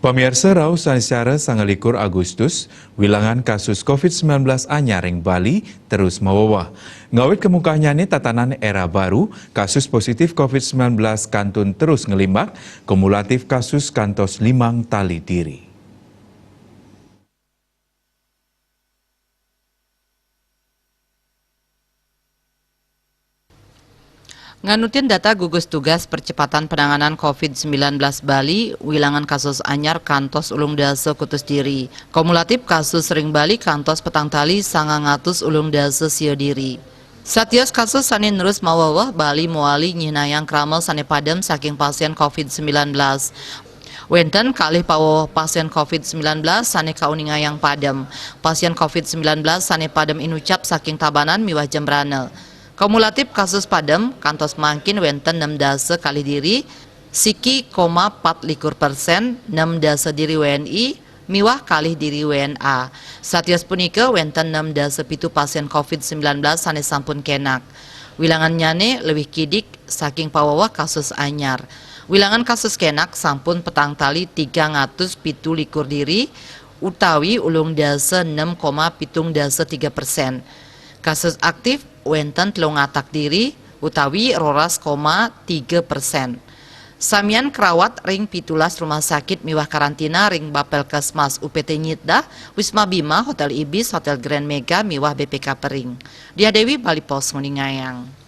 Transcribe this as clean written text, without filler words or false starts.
Pamirsa raos sacara 29 Agustus, wilangan kasus COVID-19 anyar ing Bali terus mewawah. Ngawit kemungkahnya tatanan era baru, kasus positif COVID-19 kantun terus ngelimbak, kumulatif kasus kantos 5 tali diri. Nganutin data gugus tugas percepatan penanganan COVID-19 Bali, wilangan kasus anyar kantos ulung dasa kutus diri. Kumulatif kasus ring Bali kantos petang tali 900 ulung dasa sio diri. Satios kasus sanin terus mawawah Bali muali nyinayang kramel sane padam saking pasien COVID-19. Wenten kalih pawo pasien COVID-19 sane kauningayang padam. Pasien COVID-19 sane padam inucap saking tabanan miwah jembrane. Kumulatif kasus padam kantos mangkin wenten 6 dasa kali diri siki 4,4%, 6 dasa diri WNI miwah kalih diri WNA. Satios punika wenten 6 dasa pitu pasien COVID-19 sane sampun kenak. Wilangan nyane lebih kidik saking pawawah kasus anyar. Wilangan kasus kenak sampun petang tali 300 pitu likur diri utawi ulung dasa 6,3%. Kasus aktif wenten telung atak diri utawi 12,3%. Samian kerawat ring 17 rumah sakit miwah karantina ring Bapelkesmas UPT Nyitdah, Wisma Bima, Hotel Ibis, Hotel Grand Mega miwah BPK Pering. Dia Dewi Bali Pos Nguningayang.